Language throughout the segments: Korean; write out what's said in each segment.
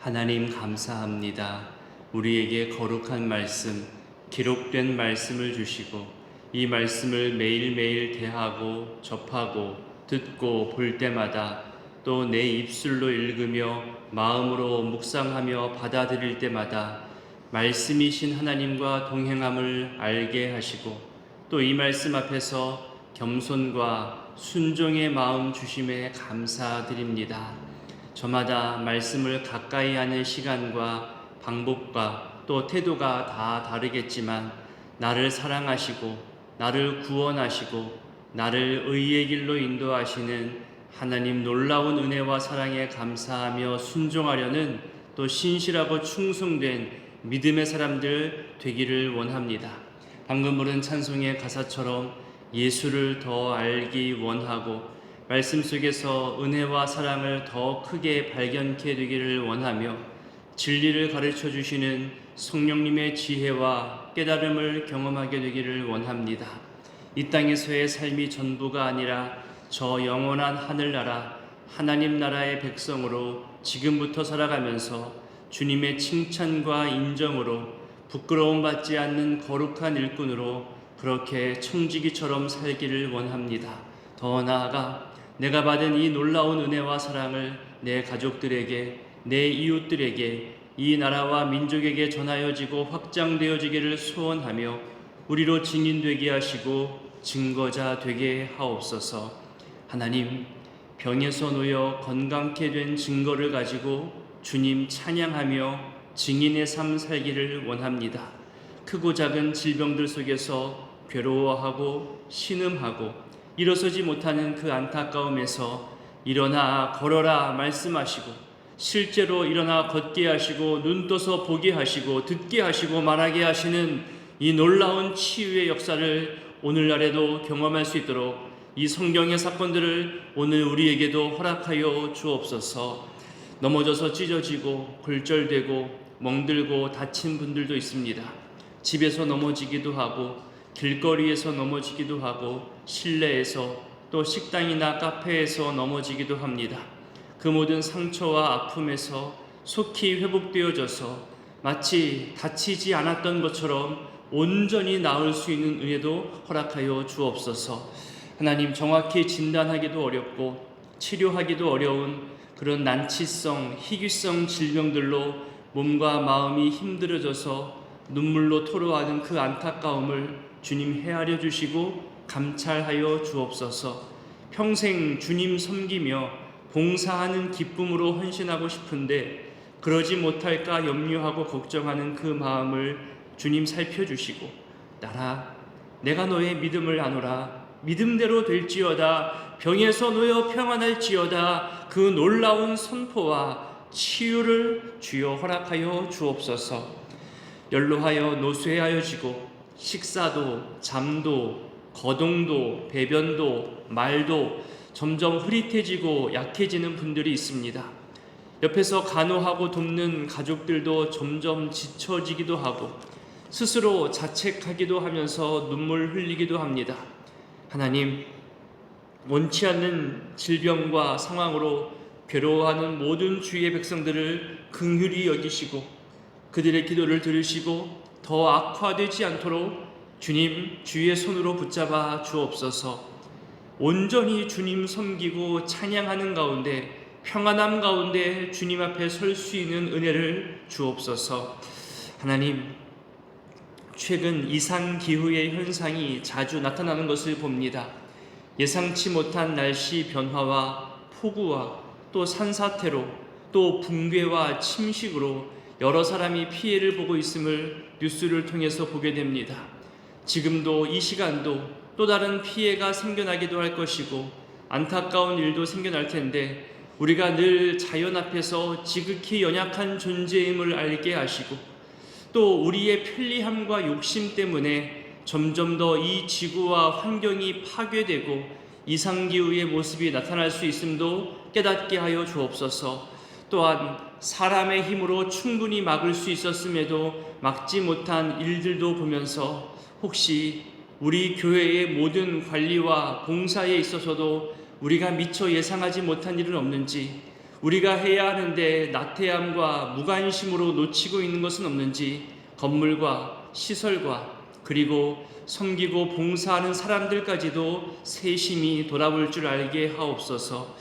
하나님 감사합니다. 우리에게 거룩한 말씀, 기록된 말씀을 주시고 이 말씀을 매일매일 대하고 접하고 듣고 볼 때마다 또 내 입술로 읽으며 마음으로 묵상하며 받아들일 때마다 말씀이신 하나님과 동행함을 알게 하시고 또 이 말씀 앞에서 겸손과 순종의 마음 주심에 감사드립니다. 저마다 말씀을 가까이 하는 시간과 방법과 또 태도가 다 다르겠지만 나를 사랑하시고 나를 구원하시고 나를 의의 길로 인도하시는 하나님 놀라운 은혜와 사랑에 감사하며 순종하려는 또 신실하고 충성된 믿음의 사람들 되기를 원합니다. 방금 부른 찬송의 가사처럼 예수를 더 알기 원하고 말씀 속에서 은혜와 사랑을 더 크게 발견케 되기를 원하며 진리를 가르쳐 주시는 성령님의 지혜와 깨달음을 경험하게 되기를 원합니다. 이 땅에서의 삶이 전부가 아니라 저 영원한 하늘나라 하나님 나라의 백성으로 지금부터 살아가면서 주님의 칭찬과 인정으로 부끄러움 받지 않는 거룩한 일꾼으로 그렇게 청지기처럼 살기를 원합니다. 더 나아가 내가 받은 이 놀라운 은혜와 사랑을 내 가족들에게, 내 이웃들에게, 이 나라와 민족에게 전하여지고 확장되어지기를 소원하며 우리로 증인되게 하시고 증거자 되게 하옵소서. 하나님, 병에서 놓여 건강케 된 증거를 가지고 주님 찬양하며 증인의 삶 살기를 원합니다. 크고 작은 질병들 속에서 괴로워하고 신음하고 일어서지 못하는 그 안타까움에서 일어나 걸어라 말씀하시고 실제로 일어나 걷게 하시고 눈 떠서 보게 하시고 듣게 하시고 말하게 하시는 이 놀라운 치유의 역사를 오늘날에도 경험할 수 있도록 이 성경의 사건들을 오늘 우리에게도 허락하여 주옵소서. 넘어져서 찢어지고 골절되고 멍들고 다친 분들도 있습니다. 집에서 넘어지기도 하고 길거리에서 넘어지기도 하고 실내에서 또 식당이나 카페에서 넘어지기도 합니다. 그 모든 상처와 아픔에서 속히 회복되어져서 마치 다치지 않았던 것처럼 온전히 나을 수 있는 은혜도 허락하여 주옵소서. 하나님, 정확히 진단하기도 어렵고 치료하기도 어려운 그런 난치성, 희귀성 질병들로 몸과 마음이 힘들어져서 눈물로 토로하는 그 안타까움을 주님 헤아려 주시고 감찰하여 주옵소서. 평생 주님 섬기며 봉사하는 기쁨으로 헌신하고 싶은데 그러지 못할까 염려하고 걱정하는 그 마음을 주님 살펴주시고 나라 내가 너의 믿음을 아노라 믿음대로 될지어다 병에서 놓여 평안할지어다 그 놀라운 선포와 치유를 주여 허락하여 주옵소서. 연로하여 노쇠하여지고 식사도 잠도 거동도 배변도 말도 점점 흐릿해지고 약해지는 분들이 있습니다. 옆에서 간호하고 돕는 가족들도 점점 지쳐지기도 하고 스스로 자책하기도 하면서 눈물 흘리기도 합니다. 하나님, 원치 않는 질병과 상황으로 괴로워하는 모든 주의 백성들을 긍휼히 여기시고 그들의 기도를 들으시고 더 악화되지 않도록 주님 주의 손으로 붙잡아 주옵소서. 온전히 주님 섬기고 찬양하는 가운데 평안함 가운데 주님 앞에 설 수 있는 은혜를 주옵소서. 하나님, 최근 이상기후의 현상이 자주 나타나는 것을 봅니다. 예상치 못한 날씨 변화와 폭우와 또 산사태로 또 붕괴와 침식으로 여러 사람이 피해를 보고 있음을 뉴스를 통해서 보게 됩니다. 지금도 이 시간도 또 다른 피해가 생겨나기도 할 것이고 안타까운 일도 생겨날 텐데 우리가 늘 자연 앞에서 지극히 연약한 존재임을 알게 하시고 또 우리의 편리함과 욕심 때문에 점점 더 이 지구와 환경이 파괴되고 이상기후의 모습이 나타날 수 있음도 깨닫게 하여 주옵소서. 또한 사람의 힘으로 충분히 막을 수 있었음에도 막지 못한 일들도 보면서 혹시 우리 교회의 모든 관리와 봉사에 있어서도 우리가 미처 예상하지 못한 일은 없는지, 우리가 해야 하는데 나태함과 무관심으로 놓치고 있는 것은 없는지 건물과 시설과 그리고 섬기고 봉사하는 사람들까지도 세심히 돌아볼 줄 알게 하옵소서.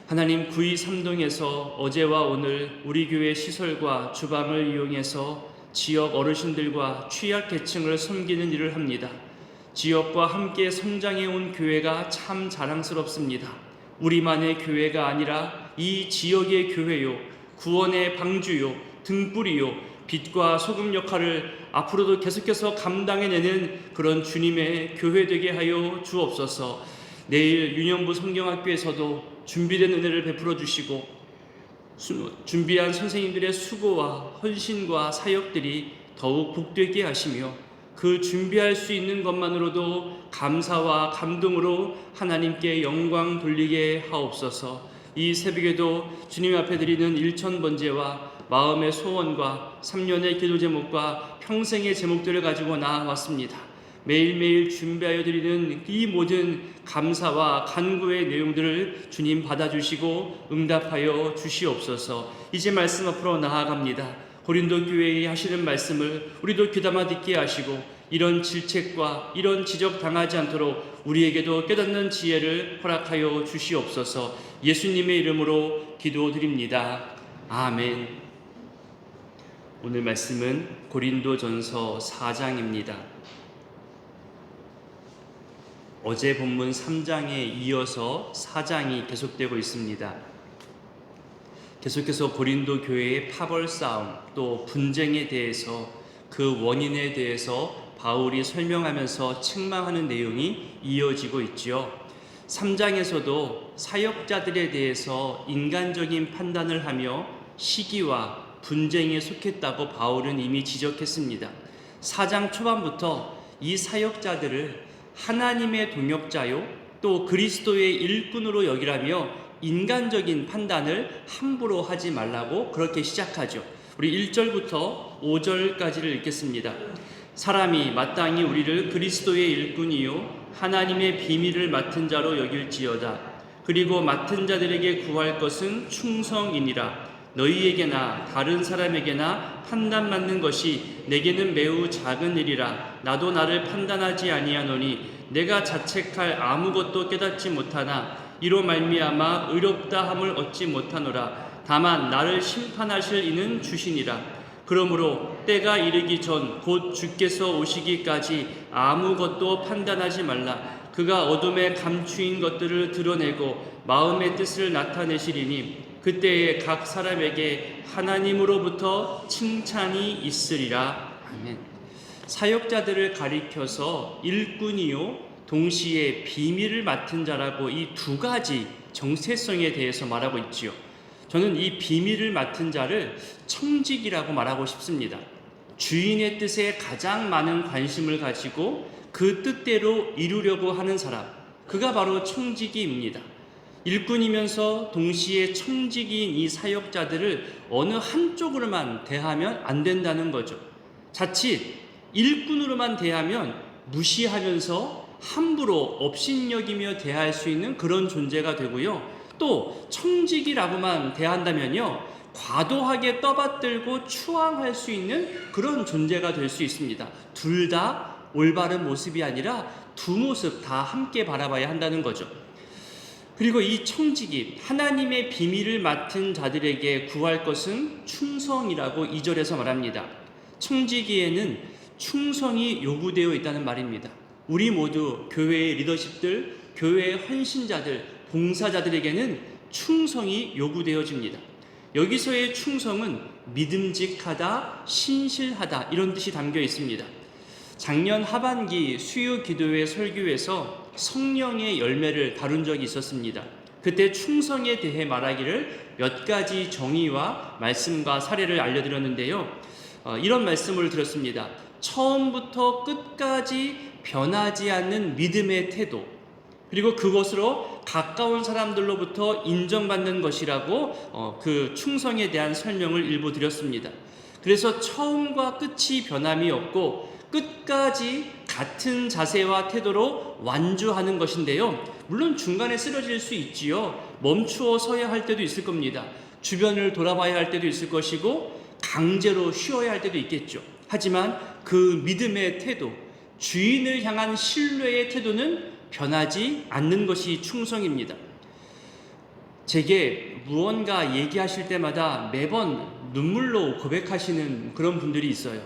하나님, 구의 3동에서 어제와 오늘 우리 교회 시설과 주방을 이용해서 지역 어르신들과 취약계층을 섬기는 일을 합니다. 지역과 함께 성장해온 교회가 참 자랑스럽습니다. 우리만의 교회가 아니라 이 지역의 교회요, 구원의 방주요, 등불이요, 빛과 소금 역할을 앞으로도 계속해서 감당해내는 그런 주님의 교회 되게 하여 주옵소서. 내일 유년부 성경학교에서도 준비된 은혜를 베풀어 주시고 준비한 선생님들의 수고와 헌신과 사역들이 더욱 복되게 하시며 그 준비할 수 있는 것만으로도 감사와 감동으로 하나님께 영광 돌리게 하옵소서. 이 새벽에도 주님 앞에 드리는 일천번제와 마음의 소원과 3년의 기도 제목과 평생의 제목들을 가지고 나아왔습니다. 매일매일 준비하여 드리는 이 모든 감사와 간구의 내용들을 주님 받아주시고 응답하여 주시옵소서. 이제 말씀 앞으로 나아갑니다. 고린도 교회에 하시는 말씀을 우리도 귀담아 듣게 하시고 이런 질책과 이런 지적 당하지 않도록 우리에게도 깨닫는 지혜를 허락하여 주시옵소서. 예수님의 이름으로 기도드립니다. 아멘. 오늘 말씀은 고린도전서 4장입니다. 어제 본문 3장에 이어서 4장이 계속되고 있습니다. 계속해서 고린도 교회의 파벌 싸움, 또 분쟁에 대해서 그 원인에 대해서 바울이 설명하면서 책망하는 내용이 이어지고 있지요. 3장에서도 사역자들에 대해서 인간적인 판단을 하며 시기와 분쟁에 속했다고 바울은 이미 지적했습니다. 4장 초반부터 이 사역자들을 하나님의 동역자요, 또 그리스도의 일꾼으로 여기라며 인간적인 판단을 함부로 하지 말라고 그렇게 시작하죠. 우리 1절부터 5절까지를 읽겠습니다. 사람이 마땅히 우리를 그리스도의 일꾼이요 하나님의 비밀을 맡은 자로 여길지어다. 그리고 맡은 자들에게 구할 것은 충성이니라. 너희에게나 다른 사람에게나 판단 맡는 것이 내게는 매우 작은 일이라. 나도 나를 판단하지 아니하노니 내가 자책할 아무것도 깨닫지 못하나 이로 말미암아 의롭다 함을 얻지 못하노라. 다만 나를 심판하실 이는 주시니라. 그러므로 때가 이르기 전 곧 주께서 오시기까지 아무것도 판단하지 말라. 그가 어둠에 감추인 것들을 드러내고 마음의 뜻을 나타내시리니 그때에 각 사람에게 하나님으로부터 칭찬이 있으리라. 아멘. 사역자들을 가리켜서 일꾼이요 동시에 비밀을 맡은 자라고 이 두 가지 정체성에 대해서 말하고 있지요. 저는 이 비밀을 맡은 자를 청직이라고 말하고 싶습니다. 주인의 뜻에 가장 많은 관심을 가지고 그 뜻대로 이루려고 하는 사람, 그가 바로 청지기입니다. 일꾼이면서 동시에 청지기인 이 사역자들을 어느 한쪽으로만 대하면 안 된다는 거죠. 자칫 일꾼으로만 대하면 무시하면서 함부로 업신여기며 대할 수 있는 그런 존재가 되고요. 또 청지기라고만 대한다면요, 과도하게 떠받들고 추앙할 수 있는 그런 존재가 될 수 있습니다. 둘 다 올바른 모습이 아니라 두 모습 다 함께 바라봐야 한다는 거죠. 그리고 이 청지기, 하나님의 비밀을 맡은 자들에게 구할 것은 충성이라고 2절에서 말합니다. 청지기에는 충성이 요구되어 있다는 말입니다. 우리 모두 교회의 리더십들, 교회의 헌신자들, 봉사자들에게는 충성이 요구되어집니다. 여기서의 충성은 믿음직하다, 신실하다 이런 뜻이 담겨 있습니다. 작년 하반기 수요 기도회 설교에서 성령의 열매를 다룬 적이 있었습니다. 그때 충성에 대해 말하기를 몇 가지 정의와 말씀과 사례를 알려드렸는데요. 이런 말씀을 드렸습니다. 처음부터 끝까지 변하지 않는 믿음의 태도, 그리고 그것으로 가까운 사람들로부터 인정받는 것이라고 그 충성에 대한 설명을 일부 드렸습니다. 그래서 처음과 끝이 변함이 없고 끝까지 같은 자세와 태도로 완주하는 것인데요. 물론 중간에 쓰러질 수 있지요. 멈추어 서야 할 때도 있을 겁니다. 주변을 돌아봐야 할 때도 있을 것이고 강제로 쉬어야 할 때도 있겠죠. 하지만 그 믿음의 태도, 주인을 향한 신뢰의 태도는 변하지 않는 것이 충성입니다. 제게 무언가 얘기하실 때마다 매번 눈물로 고백하시는 그런 분들이 있어요.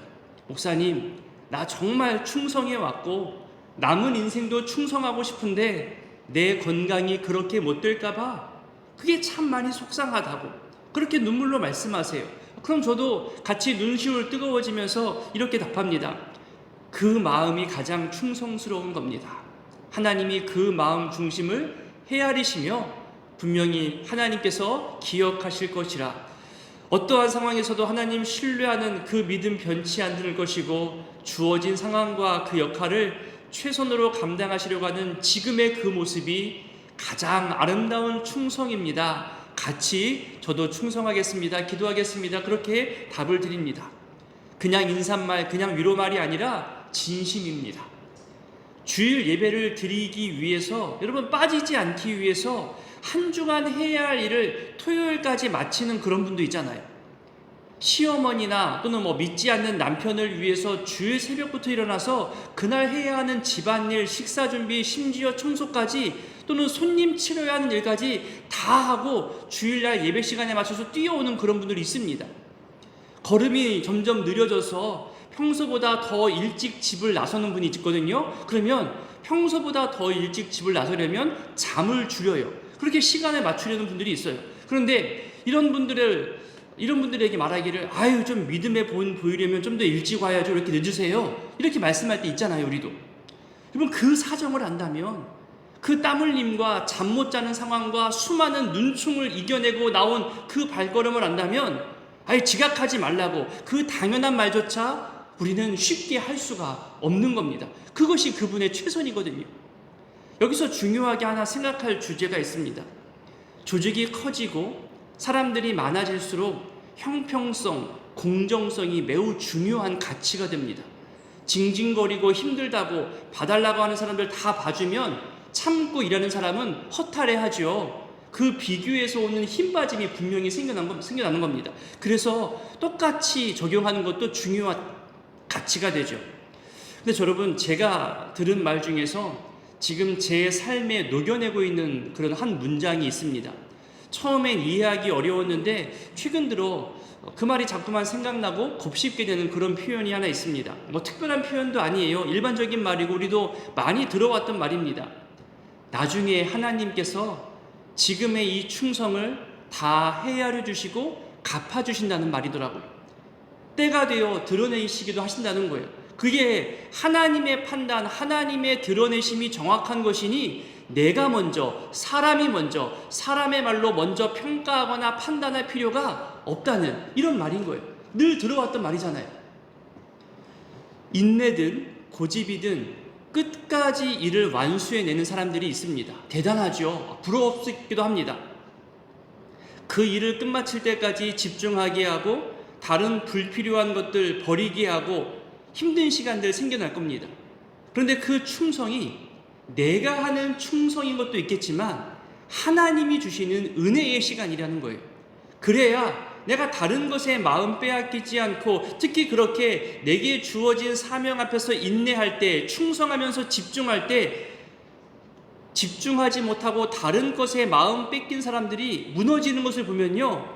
목사님, 나 정말 충성해 왔고 남은 인생도 충성하고 싶은데 내 건강이 그렇게 못 될까봐 그게 참 많이 속상하다고 그렇게 눈물로 말씀하세요. 그럼 저도 같이 눈시울 뜨거워지면서 이렇게 답합니다. 그 마음이 가장 충성스러운 겁니다. 하나님이 그 마음 중심을 헤아리시며 분명히 하나님께서 기억하실 것이라, 어떠한 상황에서도 하나님 신뢰하는 그 믿음 변치 않을 것이고 주어진 상황과 그 역할을 최선으로 감당하시려고 하는 지금의 그 모습이 가장 아름다운 충성입니다. 같이 저도 충성하겠습니다. 기도하겠습니다. 그렇게 답을 드립니다. 그냥 인사말, 그냥 위로말이 아니라 진심입니다. 주일 예배를 드리기 위해서, 여러분 빠지지 않기 위해서 한 주간 해야 할 일을 토요일까지 마치는 그런 분도 있잖아요. 시어머니나 또는 믿지 않는 남편을 위해서 주일 새벽부터 일어나서 그날 해야 하는 집안일, 식사 준비, 심지어 청소까지 또는 손님 치러야 하는 일까지 다 하고 주일날 예배 시간에 맞춰서 뛰어오는 그런 분들이 있습니다. 걸음이 점점 느려져서 평소보다 더 일찍 집을 나서는 분이 있거든요. 그러면 평소보다 더 일찍 집을 나서려면 잠을 줄여요. 그렇게 시간을 맞추려는 분들이 있어요. 그런데 이런 분들에게 말하기를, 아유, 좀 믿음의 본 보이려면 좀 더 일찍 와야죠. 왜 이렇게 늦으세요? 이렇게 말씀할 때 있잖아요, 우리도. 여러분, 그 사정을 안다면, 그 땀 흘림과 잠 못 자는 상황과 수많은 눈총을 이겨내고 나온 그 발걸음을 안다면, 아예 지각하지 말라고 그 당연한 말조차 우리는 쉽게 할 수가 없는 겁니다. 그것이 그분의 최선이거든요. 여기서 중요하게 하나 생각할 주제가 있습니다. 조직이 커지고 사람들이 많아질수록 형평성, 공정성이 매우 중요한 가치가 됩니다. 징징거리고 힘들다고 봐달라고 하는 사람들 다 봐주면 참고 일하는 사람은 허탈해하죠. 그 비교에서 오는 힘 빠짐이 분명히 생겨나는 겁니다. 그래서 똑같이 적용하는 것도 중요한 가치가 되죠. 근데 여러분, 제가 들은 말 중에서 지금 제 삶에 녹여내고 있는 그런 한 문장이 있습니다. 처음엔 이해하기 어려웠는데 최근 들어 그 말이 자꾸만 생각나고 곱씹게 되는 그런 표현이 하나 있습니다. 특별한 표현도 아니에요. 일반적인 말이고 우리도 많이 들어왔던 말입니다. 나중에 하나님께서 지금의 이 충성을 다 헤아려 주시고 갚아주신다는 말이더라고요. 때가 되어 드러내시기도 하신다는 거예요. 그게 하나님의 판단, 하나님의 드러내심이 정확한 것이니 내가 먼저, 사람이 먼저, 사람의 말로 먼저 평가하거나 판단할 필요가 없다는 이런 말인 거예요. 늘 들어왔던 말이잖아요. 인내든 고집이든 끝까지 일을 완수해내는 사람들이 있습니다. 대단하죠. 부러웠기도 합니다. 그 일을 끝마칠 때까지 집중하게 하고 다른 불필요한 것들 버리게 하고 힘든 시간들 생겨날 겁니다. 그런데 그 충성이 내가 하는 충성인 것도 있겠지만 하나님이 주시는 은혜의 시간이라는 거예요. 그래야 내가 다른 것에 마음 빼앗기지 않고 특히 그렇게 내게 주어진 사명 앞에서 인내할 때, 충성하면서 집중할 때 집중하지 못하고 다른 것에 마음 뺏긴 사람들이 무너지는 것을 보면요,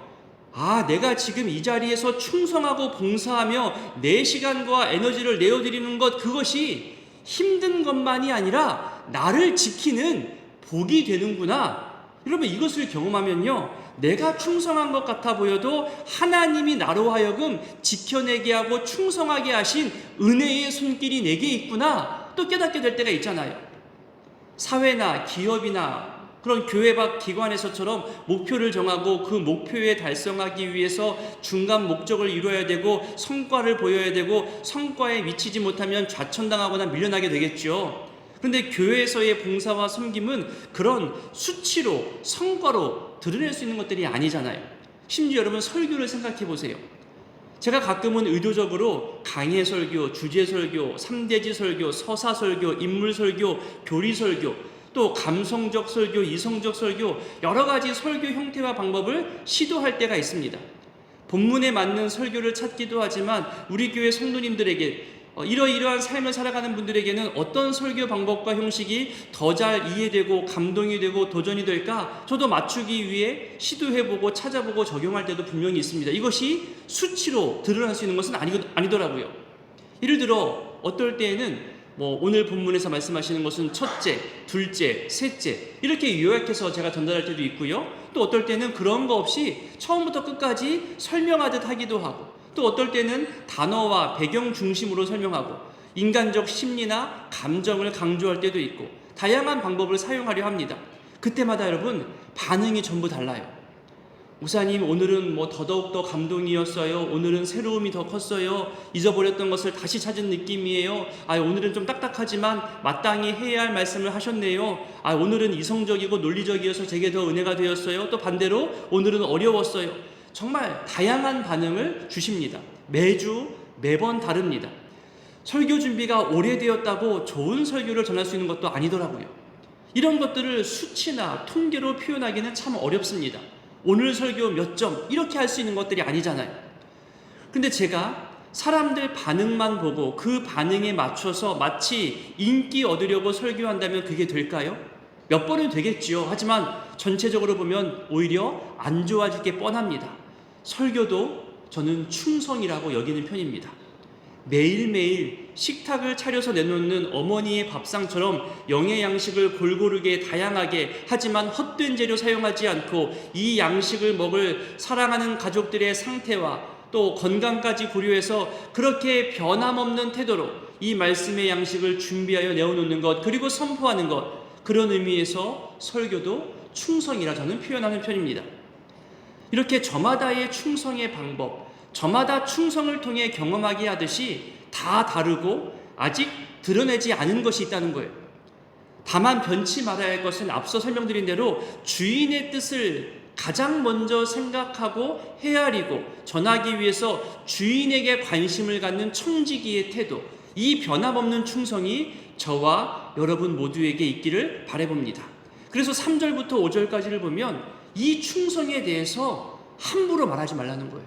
아, 내가 지금 이 자리에서 충성하고 봉사하며 내 시간과 에너지를 내어드리는 것, 그것이 힘든 것만이 아니라 나를 지키는 복이 되는구나. 여러분, 이것을 경험하면요, 내가 충성한 것 같아 보여도 하나님이 나로 하여금 지켜내게 하고 충성하게 하신 은혜의 손길이 내게 있구나, 또 깨닫게 될 때가 있잖아요. 사회나 기업이나 그런 교회 밖 기관에서처럼 목표를 정하고 그 목표에 달성하기 위해서 중간 목적을 이루어야 되고 성과를 보여야 되고 성과에 미치지 못하면 좌천당하거나 밀려나게 되겠죠. 그런데 교회에서의 봉사와 섬김은 그런 수치로, 성과로 드러낼 수 있는 것들이 아니잖아요. 심지어 여러분, 설교를 생각해 보세요. 제가 가끔은 의도적으로 강해 설교, 주제 설교, 3대지 설교, 서사 설교, 인물 설교, 교리 설교, 또 감성적 설교, 이성적 설교, 여러 가지 설교 형태와 방법을 시도할 때가 있습니다. 본문에 맞는 설교를 찾기도 하지만 우리 교회 성도님들에게 이러이러한 삶을 살아가는 분들에게는 어떤 설교 방법과 형식이 더 잘 이해되고 감동이 되고 도전이 될까? 저도 맞추기 위해 시도해보고 찾아보고 적용할 때도 분명히 있습니다. 이것이 수치로 드러날 수 있는 것은 아니더라고요. 예를 들어 어떨 때에는 오늘 본문에서 말씀하시는 것은 첫째, 둘째, 셋째 이렇게 요약해서 제가 전달할 때도 있고요. 또 어떨 때는 그런 거 없이 처음부터 끝까지 설명하듯 하기도 하고, 또 어떨 때는 단어와 배경 중심으로 설명하고 인간적 심리나 감정을 강조할 때도 있고 다양한 방법을 사용하려 합니다. 그때마다 여러분 반응이 전부 달라요. 목사님, 오늘은 더더욱 감동이었어요. 오늘은 새로움이 더 컸어요. 잊어버렸던 것을 다시 찾은 느낌이에요. 오늘은 좀 딱딱하지만 마땅히 해야 할 말씀을 하셨네요. 오늘은 이성적이고 논리적이어서 제게 더 은혜가 되었어요. 또 반대로 오늘은 어려웠어요. 정말 다양한 반응을 주십니다. 매번 다릅니다. 설교 준비가 오래되었다고 좋은 설교를 전할 수 있는 것도 아니더라고요. 이런 것들을 수치나 통계로 표현하기는 참 어렵습니다. 오늘 설교 몇 점 이렇게 할 수 있는 것들이 아니잖아요. 근데 제가 사람들 반응만 보고 그 반응에 맞춰서 마치 인기 얻으려고 설교한다면 그게 될까요? 몇 번은 되겠지요. 하지만 전체적으로 보면 오히려 안 좋아질 게 뻔합니다. 설교도 저는 충성이라고 여기는 편입니다. 매일매일 식탁을 차려서 내놓는 어머니의 밥상처럼 영의 양식을 골고루게 다양하게 하지만 헛된 재료 사용하지 않고 이 양식을 먹을 사랑하는 가족들의 상태와 또 건강까지 고려해서 그렇게 변함없는 태도로 이 말씀의 양식을 준비하여 내어놓는 것, 그리고 선포하는 것, 그런 의미에서 설교도 충성이라 저는 표현하는 편입니다. 이렇게 저마다의 충성의 방법, 저마다 충성을 통해 경험하게 하듯이 다 다르고 아직 드러내지 않은 것이 있다는 거예요. 다만 변치 말아야 할 것은 앞서 설명드린 대로 주인의 뜻을 가장 먼저 생각하고 헤아리고 전하기 위해서 주인에게 관심을 갖는 청지기의 태도, 이 변함없는 충성이 저와 여러분 모두에게 있기를 바라봅니다. 그래서 3절부터 5절까지를 보면 이 충성에 대해서 함부로 말하지 말라는 거예요.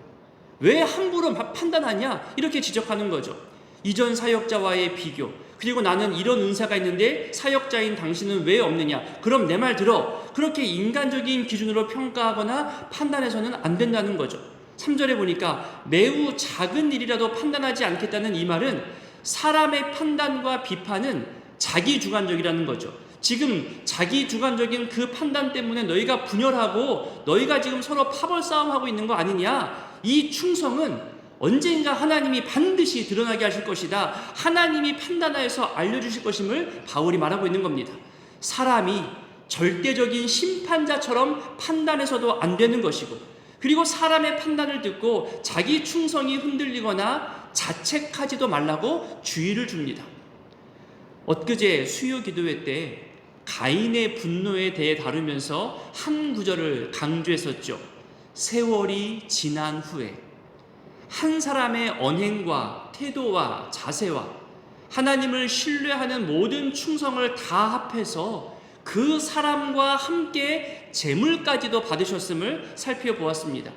왜 함부로 판단하냐? 이렇게 지적하는 거죠. 이전 사역자와의 비교, 그리고 나는 이런 은사가 있는데 사역자인 당신은 왜 없느냐? 그럼 내 말 들어. 그렇게 인간적인 기준으로 평가하거나 판단해서는 안 된다는 거죠. 3절에 보니까 매우 작은 일이라도 판단하지 않겠다는 이 말은 사람의 판단과 비판은 자기 주관적이라는 거죠. 지금 자기 주관적인 그 판단 때문에 너희가 분열하고 너희가 지금 서로 파벌 싸움하고 있는 거 아니냐? 이 충성은 언젠가 하나님이 반드시 드러나게 하실 것이다. 하나님이 판단하여서 알려주실 것임을 바울이 말하고 있는 겁니다. 사람이 절대적인 심판자처럼 판단해서도 안 되는 것이고, 그리고 사람의 판단을 듣고 자기 충성이 흔들리거나 자책하지도 말라고 주의를 줍니다. 엊그제 수요 기도회 때 가인의 분노에 대해 다루면서 한 구절을 강조했었죠. 세월이 지난 후에 한 사람의 언행과 태도와 자세와 하나님을 신뢰하는 모든 충성을 다 합해서 그 사람과 함께 재물까지도 받으셨음을 살펴보았습니다.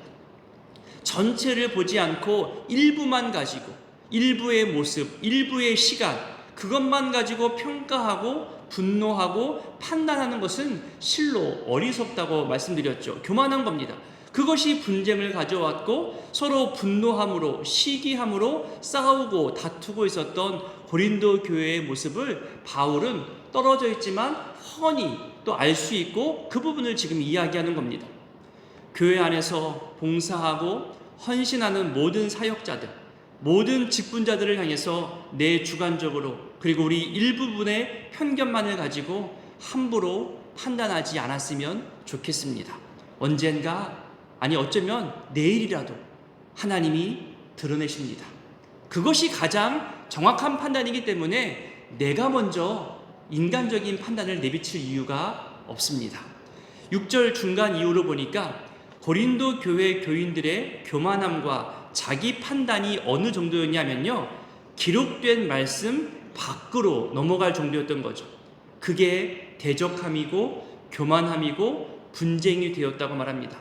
전체를 보지 않고 일부만 가지고, 일부의 모습, 일부의 시간, 그것만 가지고 평가하고 분노하고 판단하는 것은 실로 어리석다고 말씀드렸죠. 교만한 겁니다. 그것이 분쟁을 가져왔고 서로 분노함으로 시기함으로 싸우고 다투고 있었던 고린도 교회의 모습을 바울은 떨어져 있지만 훤히 또 알 수 있고 그 부분을 지금 이야기하는 겁니다. 교회 안에서 봉사하고 헌신하는 모든 사역자들, 모든 직분자들을 향해서 내 주관적으로, 그리고 우리 일부분의 편견만을 가지고 함부로 판단하지 않았으면 좋겠습니다. 언젠가, 아니 어쩌면 내일이라도 하나님이 드러내십니다. 그것이 가장 정확한 판단이기 때문에 내가 먼저 인간적인 판단을 내비칠 이유가 없습니다. 6절 중간 이후로 보니까 고린도 교회 교인들의 교만함과 자기 판단이 어느 정도였냐면요, 기록된 말씀 밖으로 넘어갈 정도였던 거죠. 그게 대적함이고 교만함이고 분쟁이 되었다고 말합니다.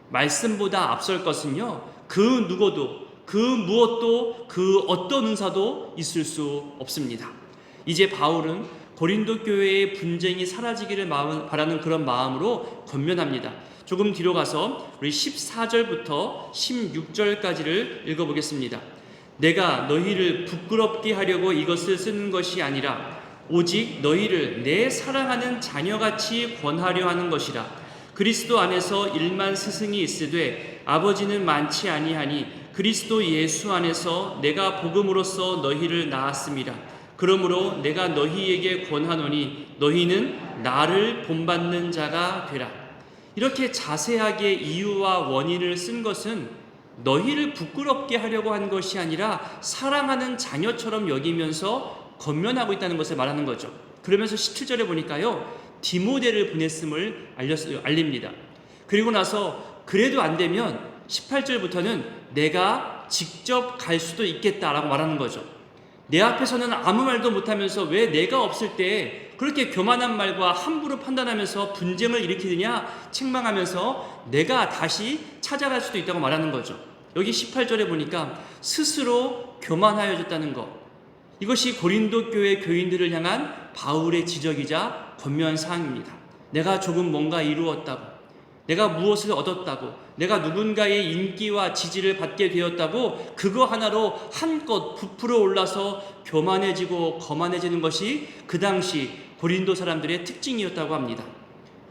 말씀보다 앞설 것은요, 그 누구도, 그 무엇도, 그 어떤 은사도 있을 수 없습니다. 이제 바울은 고린도 교회의 분쟁이 사라지기를 바라는 그런 마음으로 권면합니다. 조금 뒤로 가서 우리 14절부터 16절까지를 읽어보겠습니다. 내가 너희를 부끄럽게 하려고 이것을 쓰는 것이 아니라 오직 너희를 내 사랑하는 자녀같이 권하려 하는 것이라. 그리스도 안에서 일만 스승이 있으되 아버지는 많지 아니하니 그리스도 예수 안에서 내가 복음으로써 너희를 낳았음이라. 그러므로 내가 너희에게 권하노니 너희는 나를 본받는 자가 되라. 이렇게 자세하게 이유와 원인을 쓴 것은 너희를 부끄럽게 하려고 한 것이 아니라 사랑하는 자녀처럼 여기면서 권면하고 있다는 것을 말하는 거죠. 그러면서 17절에 보니까요, 디모데를 보냈음을 알립니다. 그리고 나서 그래도 안 되면 18절부터는 내가 직접 갈 수도 있겠다라고 말하는 거죠. 내 앞에서는 아무 말도 못하면서 왜 내가 없을 때 그렇게 교만한 말과 함부로 판단하면서 분쟁을 일으키느냐 책망하면서 내가 다시 찾아갈 수도 있다고 말하는 거죠. 여기 18절에 보니까 스스로 교만하여졌다는 것, 이것이 고린도 교회 교인들을 향한 바울의 지적이자 권면사항입니다. 내가 조금 뭔가 이루었다고, 내가 무엇을 얻었다고, 내가 누군가의 인기와 지지를 받게 되었다고 그거 하나로 한껏 부풀어 올라서 교만해지고 거만해지는 것이 그 당시 고린도 사람들의 특징이었다고 합니다.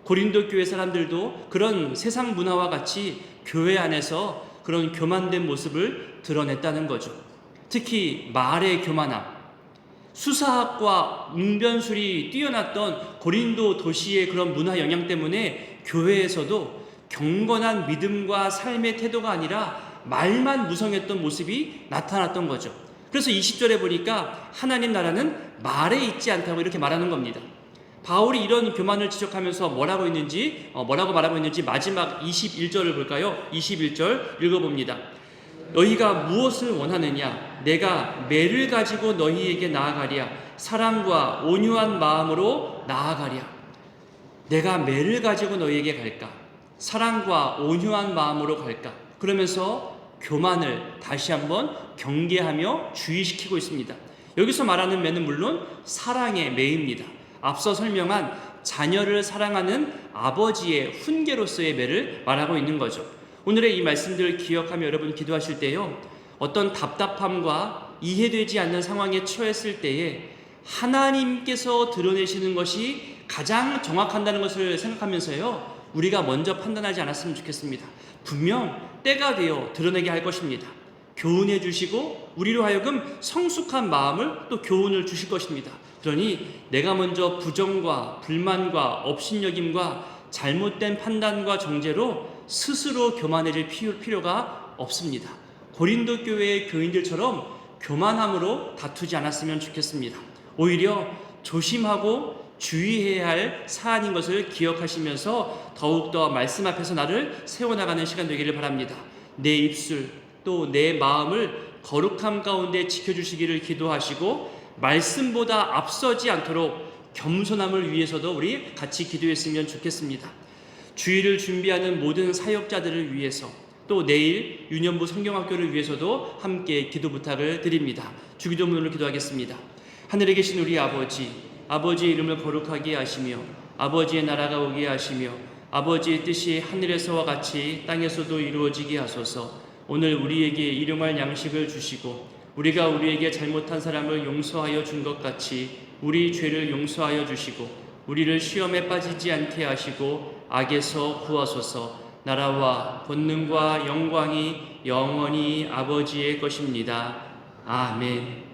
고린도 교회 사람들도 그런 세상 문화와 같이 교회 안에서 그런 교만된 모습을 드러냈다는 거죠. 특히 말의 교만함, 수사학과 웅변술이 뛰어났던 고린도 도시의 그런 문화 영향 때문에 교회에서도 경건한 믿음과 삶의 태도가 아니라 말만 무성했던 모습이 나타났던 거죠. 그래서 20절에 보니까 하나님 나라는 말에 있지 않다고 이렇게 말하는 겁니다. 바울이 이런 교만을 지적하면서 뭐라고 말하고 있는지 마지막 21절을 볼까요? 21절 읽어봅니다. 너희가 무엇을 원하느냐? 내가 매를 가지고 너희에게 나아가랴. 사랑과 온유한 마음으로 나아가랴. 내가 매를 가지고 너희에게 갈까? 사랑과 온유한 마음으로 갈까? 그러면서 교만을 다시 한번 경계하며 주의시키고 있습니다. 여기서 말하는 매는 물론 사랑의 매입니다. 앞서 설명한 자녀를 사랑하는 아버지의 훈계로서의 매를 말하고 있는 거죠. 오늘의 이 말씀들을 기억하며 여러분 기도하실 때요, 어떤 답답함과 이해되지 않는 상황에 처했을 때에 하나님께서 드러내시는 것이 가장 정확한다는 것을 생각하면서요, 우리가 먼저 판단하지 않았으면 좋겠습니다. 분명 때가 되어 드러내게 할 것입니다. 교훈해 주시고 우리로 하여금 성숙한 마음을 또 교훈을 주실 것입니다. 그러니 내가 먼저 부정과 불만과 업신여김과 잘못된 판단과 정죄로 스스로 교만해질 필요가 없습니다. 고린도 교회의 교인들처럼 교만함으로 다투지 않았으면 좋겠습니다. 오히려 조심하고 주의해야 할 사안인 것을 기억하시면서 더욱더 말씀 앞에서 나를 세워나가는 시간 되기를 바랍니다. 내 입술 또 내 마음을 거룩함 가운데 지켜주시기를 기도하시고 말씀보다 앞서지 않도록 겸손함을 위해서도 우리 같이 기도했으면 좋겠습니다. 주일을 준비하는 모든 사역자들을 위해서 또 내일 유년부 성경학교를 위해서도 함께 기도 부탁을 드립니다. 주기도문으로 기도하겠습니다. 하늘에 계신 우리 아버지, 아버지의 이름을 거룩하게 하시며 아버지의 나라가 오게 하시며 아버지의 뜻이 하늘에서와 같이 땅에서도 이루어지게 하소서. 오늘 우리에게 일용할 양식을 주시고 우리가 우리에게 잘못한 사람을 용서하여 준 것 같이 우리 죄를 용서하여 주시고 우리를 시험에 빠지지 않게 하시고 악에서 구하소서. 나라와 권능과 영광이 영원히 아버지의 것입니다. 아멘.